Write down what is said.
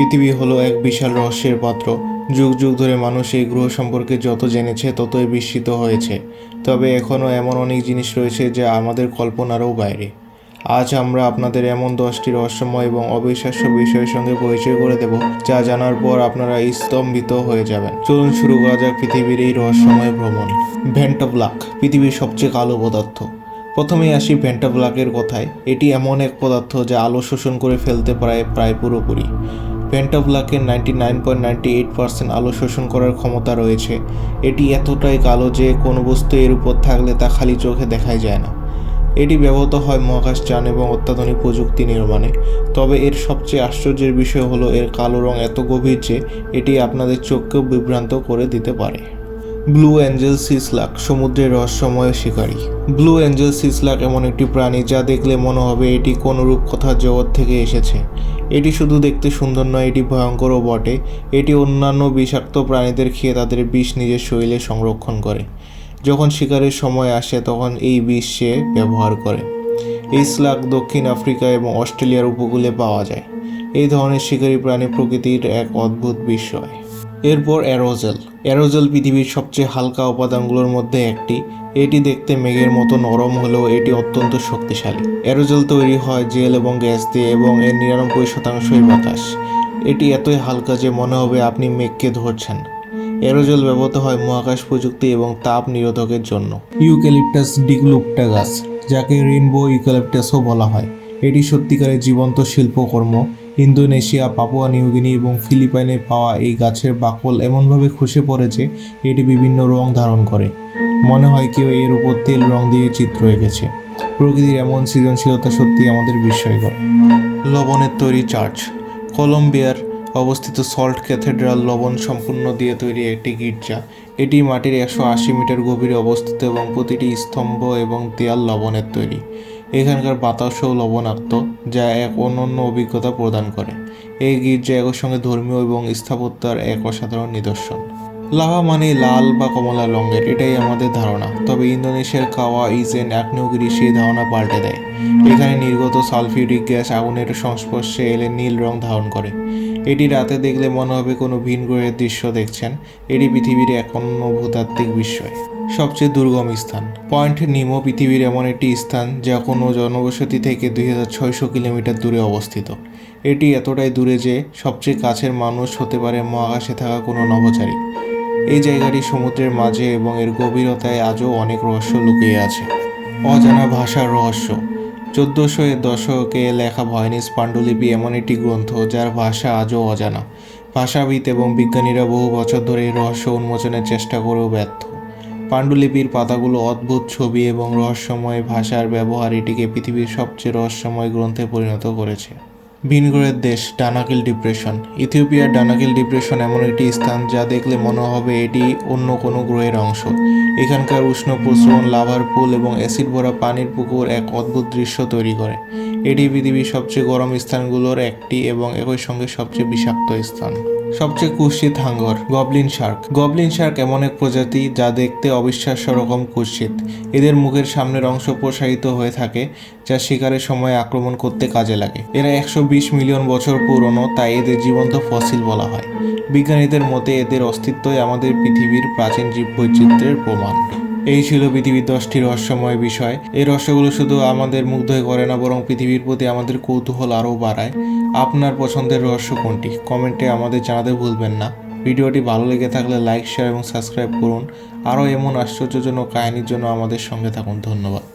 পৃথিবী হলো এক বিশাল রহস্যের পাত্র। যুগ যুগ ধরে মানুষ এই গ্রহ সম্পর্কে যত জেনেছে ততই বিস্মিত হয়েছে। তবে এখনও এমন অনেক জিনিস রয়েছে যা আমাদের কল্পনারও বাইরে। আজ আমরা আপনাদের এমন 10টি রহস্যময় এবং অবিশ্বাস্য বিষয়ের সঙ্গে পরিচয় করে দেব, যা জানার পর আপনারা স্তম্ভিত হয়ে যাবেন। চলুন শুরু করা যাক পৃথিবীর এই রহস্যময় ভ্রমণ। ভেন্ট অফ ব্ল্যাক, পৃথিবীর সবচেয়ে কালো পদার্থ। প্রথমেই আসি ভেন্ট অফ ব্ল্যাকের কথায়। এটি এমন এক পদার্থ যা আলো শোষণ করে ফেলতে পারে প্রায় পুরোপুরি। ভেন্ট অফ ব্ল্যাকের 99.98% আলো শোষণ করার ক্ষমতা রয়েছে। এটি এতটাই কালো যে কোনো বস্তু এর উপর থাকলে তা খালি চোখে দেখাই যায় না। এটি ব্যবহৃত হয় মহাকাশযান এবং অত্যাধুনিক প্রযুক্তি নির্মাণে। তবে এর সবচেয়ে আশ্চর্যের বিষয় হলো এর কালো রং এত গভীর যে এটি আপনাদের চোখকেও বিভ্রান্ত করে দিতে পারে। ব্লু অ্যাঞ্জেল সি স্লাগ, সমুদ্রের রহস্যময় শিকারী। ব্লু অ্যাঞ্জেল সি স্লাগ এমন একটি প্রাণী যা দেখলে মনে হবে এটি কোনো রূপকথার জগৎ থেকে এসেছে। এটি শুধু দেখতে সুন্দর নয়, এটি ভয়ঙ্করও বটে। এটি অন্যান্য বিষাক্ত প্রাণীদের খেয়ে তাদের বিষ নিজের শরীরে সংরক্ষণ করে। যখন শিকারের সময় আসে তখন এই বিষ সে ব্যবহার করে। এই স্লাগ দক্ষিণ আফ্রিকা এবং অস্ট্রেলিয়ার উপকূলে পাওয়া যায়। এই ধরনের শিকারী প্রাণী প্রকৃতির এক অদ্ভুত বিস্ময়। এরপর অ্যারোজেল। অ্যারোজেল পৃথিবীর সবচেয়ে হালকা উপাদানগুলোর মধ্যে একটি। এটি দেখতে মেঘের মতো নরম হলেও এটি অত্যন্ত শক্তিশালী। অ্যারোজেল তৈরি হয় জেল এবং গ্যাস দিয়ে এবং এর 99%ই বাতাস। এটি এতই হালকা যে মনে হবে আপনি মেঘকে ধরছেন। অ্যারোজেল ব্যবহৃত হয় মহাকাশ প্রযুক্তি এবং তাপ নিরোধকের জন্য। ইউক্যালিপটাস ডিগলুপ্টা গাছ, যাকে রেইনবো ইউক্যালিপটাসও বলা হয়, এটি সত্যিকারের জীবন্ত শিল্পকর্ম। ইন্দোনেশিয়া, পাপুয়া নিউগিনি এবং ফিলিপাইনে পাওয়া এই গাছের বাকল এমনভাবে খসে পড়ে যে এটি বিভিন্ন রং ধারণ করে। মনে হয় কেউ এর উপর তেল রং দিয়ে চিত্র এঁকেছে। প্রকৃতির এমন সৃজনশীলতা সত্যি আমাদের বিস্ময় করে। লবণের তৈরি চার্চ। কলম্বিয়ার অবস্থিত সল্ট ক্যাথেড্রাল লবণ সম্পূর্ণ দিয়ে তৈরি একটি গির্জা। এটি মাটির 180 মিটার গভীরে অবস্থিত এবং প্রতিটি স্তম্ভ এবং দেয়াল লবণের তৈরি। এখানকার বাতাসও লবণাক্ত, যা এক অনন্য অভিজ্ঞতা প্রদান করে। এই গির্জা একই সঙ্গে ধর্মীয় এবং স্থাপত্যের এক অসাধারণ নিদর্শন। লাভা মানে লাল বা কমলা রঙের, এটাই আমাদের ধারণা। তবে ইন্দোনেশিয়ার কাওয়া ইজেন আগ্নেয়গিরি সেই ধারণা পাল্টে দেয়। এখানে নির্গত সালফিউরিক গ্যাস আগুনের সংস্পর্শে এলে নীল রং ধারণ করে। এটি রাতে দেখলে মনে হবে কোনো ভিন গ্রহের দৃশ্য দেখছেন। এটি পৃথিবীর এক অনন্য ভূতাত্ত্বিক বিস্ময়। সবচেয়ে দুর্গম স্থান। পয়েন্ট নিমো পৃথিবীর এমন একটি স্থান যা কোনো জনবসতি থেকে 2600 কিলোমিটার দূরে অবস্থিত। এটি এতটাই দূরে যে সবচেয়ে কাছের মানুষ হতে পারে মহাকাশে থাকা কোনো নভোচারী। এই জায়গাটি সমুদ্রের মাঝে এবং এর গভীরতায় আজও অনেক রহস্য লুকিয়ে আছে। অজানা ভাষার রহস্য। 1400-এর দশকে লেখা ভয়নিস পাণ্ডুলিপি এমন একটি গ্রন্থ যার ভাষা আজও অজানা। ভাষাবিদ এবং বিজ্ঞানীরা বহু বছর ধরে এই রহস্য উন্মোচনের চেষ্টা করেও ব্যর্থ। পাণ্ডুলিপির পাতাগুলো অদ্ভুত ছবি এবং রহস্যময় ভাষার ব্যবহার এটিকে পৃথিবীর সবচেয়ে রহস্যময় গ্রন্থে পরিণত করেছে। ভিন গ্রহের দেশ ডানাকিল ডিপ্রেশন। ইথিওপিয়ার ডানাকিল ডিপ্রেশন এমন একটি স্থান যা দেখলে মনে হবে এটি অন্য কোনো গ্রহের অংশ। এখানকার উষ্ণ প্রস্রবণ, লাভার পুল এবং অ্যাসিড ভরা পানির পুকুর এক অদ্ভুত দৃশ্য তৈরি করে। এটি পৃথিবীর সবচেয়ে গরম স্থানগুলোর একটি এবং একই সঙ্গে সবচেয়ে বিষাক্ত স্থান। সবচেয়ে কুৎসিত হাঙ্গর। Goblin shark. গবলিন শার্ক এমন এক প্রজাতি যা দেখতে অবিশ্বাস্য রকম কুৎসিত। এদের মুখের সামনের অংশ প্রসারিত হয়ে থাকে, যা শিকারের সময় আক্রমণ করতে কাজে লাগে। এরা 120 মিলিয়ন বছর পুরনো, তাই এদের জীবন্ত ফসিল বলা হয়। বিজ্ঞানীদের মতে এদের অস্তিত্বই আমাদের পৃথিবীর প্রাচীন জীববৈচিত্র্যের প্রমাণ। এই ছিল পৃথিবীর 10টি রহস্যময় বিষয়। এই রহস্যগুলো শুধু আমাদের মুগ্ধই করে না, বরং পৃথিবীর প্রতি আমাদের কৌতূহল আরও বাড়ায়। আপনার পছন্দের রহস্য কোনটি? কমেন্টে আমাদের জানাতে ভুলবেন না। ভিডিওটি ভালো লেগে থাকলে লাইক, শেয়ার এবং সাবস্ক্রাইব করুন। আরও এমন আশ্চর্যজনক কাহিনীর জন্য আমাদের সঙ্গে থাকুন। ধন্যবাদ।